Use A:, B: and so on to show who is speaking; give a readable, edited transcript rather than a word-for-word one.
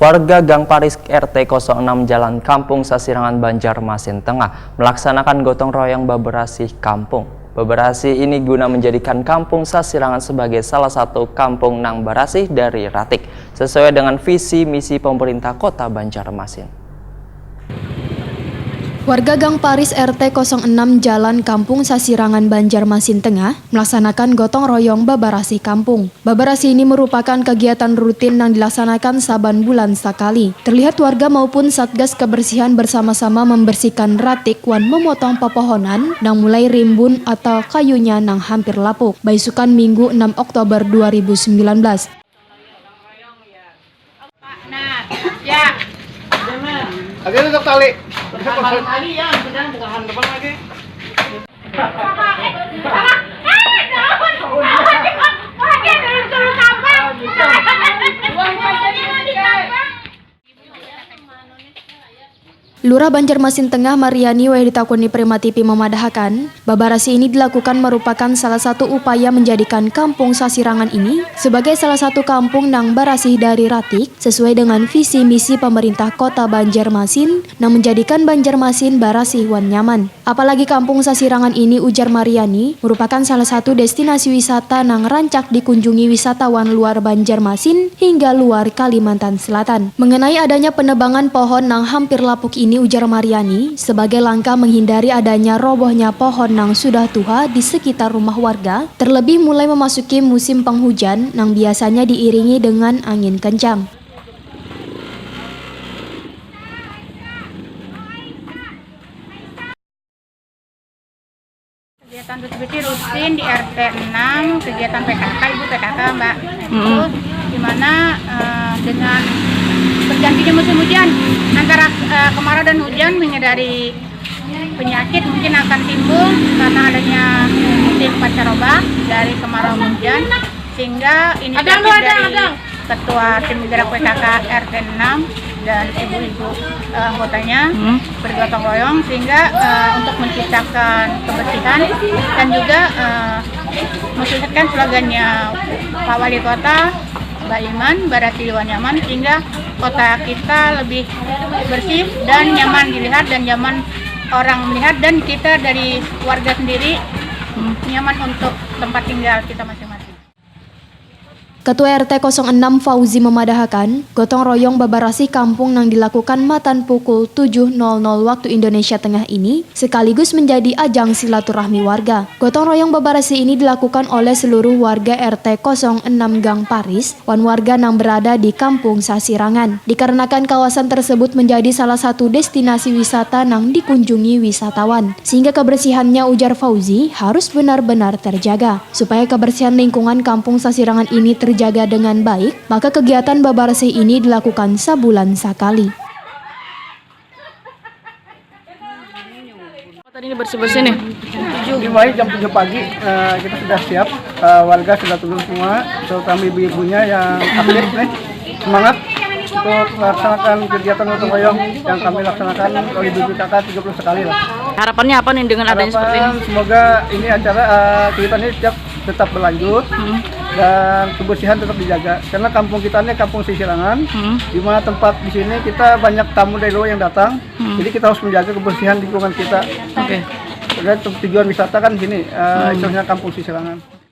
A: Warga Gang Paris RT 06 Jalan Kampung Sasirangan Banjarmasin Tengah melaksanakan gotong royong bebersih kampung. Bebersih ini guna menjadikan Kampung Sasirangan sebagai salah satu kampung nang barasih dari Ratik, sesuai dengan visi misi pemerintah Kota Banjarmasin.
B: Warga Gang Paris RT 06 Jalan Kampung Sasirangan Banjarmasin Tengah melaksanakan gotong royong bebersih kampung. Bebersih ini merupakan kegiatan rutin yang dilaksanakan saban bulan sekali. Terlihat warga maupun Satgas Kebersihan bersama-sama membersihkan ratik wan memotong pepohonan yang mulai rimbun atau kayunya nang hampir lapuk. Baisukan Minggu 6 Oktober 2019.
C: Akhirnya tetap tali.
D: Kali ya, sedang bukan depan lagi.
B: Lurah Banjarmasin Tengah Mariani wae ditakuni Prima TV memadahkan, bebersih ini dilakukan merupakan salah satu upaya menjadikan Kampung Sasirangan ini sebagai salah satu kampung nang barasih dari Ratik sesuai dengan visi misi pemerintah Kota Banjarmasin nang menjadikan Banjarmasin barasih wan nyaman. Apalagi Kampung Sasirangan ini, ujar Mariani, merupakan salah satu destinasi wisata nang rancak dikunjungi wisatawan luar Banjarmasin hingga luar Kalimantan Selatan. Mengenai adanya penebangan pohon nang hampir lapuk ini, ujar Mariani, sebagai langkah menghindari adanya robohnya pohon yang sudah tua di sekitar rumah warga, terlebih mulai memasuki musim penghujan yang biasanya diiringi dengan angin kencang.
D: Kegiatan bersih rutin di RT 6, kegiatan PKK, Ibu PKK, Mbak. Terus dimana dengan bergantinya musim hujan antara kemarau dan hujan, menghindari penyakit mungkin akan timbul karena adanya musim pancaroba dari kemarau hujan, sehingga inisiatif dari Ketua Tim Gerak PKK RT 6 dan ibu-ibu anggotanya bergotong royong sehingga untuk menciptakan kebersihan dan juga mensukseskan slogannya Pak Wali Kota, Mbak Iman, barasih wan nyaman, sehingga kota kita lebih bersih dan nyaman dilihat dan nyaman orang melihat, dan kita dari warga sendiri nyaman untuk tempat tinggal kita masing-masing.
B: Ketua RT 06 Fauzi memadahkan, gotong royong bebersih kampung yang dilakukan matan pukul 7.00 waktu Indonesia Tengah ini sekaligus menjadi ajang silaturahmi warga. Gotong royong bebersih ini dilakukan oleh seluruh warga RT 06 Gang Paris, wan warga yang berada di Kampung Sasirangan. Dikarenakan kawasan tersebut menjadi salah satu destinasi wisata yang dikunjungi wisatawan, sehingga kebersihannya, ujar Fauzi, harus benar-benar terjaga. Supaya kebersihan lingkungan Kampung Sasirangan ini terjaga dengan baik, maka kegiatan bebersih ini dilakukan sebulan sekali.
E: Tadi ini bersih-bersih nih.
C: Dimulai jam 7 pagi kita sudah siap, warga sudah turun semua, terutama ibu-ibunya yang aktif nih, semangat untuk melaksanakan kegiatan gotong royong yang kami laksanakan oleh ibu kakak 30 sekali lah.
E: Harapannya apa nih dengan adanya seperti ini?
C: Semoga ini acara kegiatan ini tetap berlanjut dan kebersihan tetap dijaga, karena kampung kita ini Kampung Sasirangan, di mana tempat di sini kita banyak tamu dari luar yang datang, jadi kita harus menjaga kebersihan lingkungan kita.
E: Oke.
C: Karena tujuan wisata kan di sini, istilahnya Kampung Sasirangan.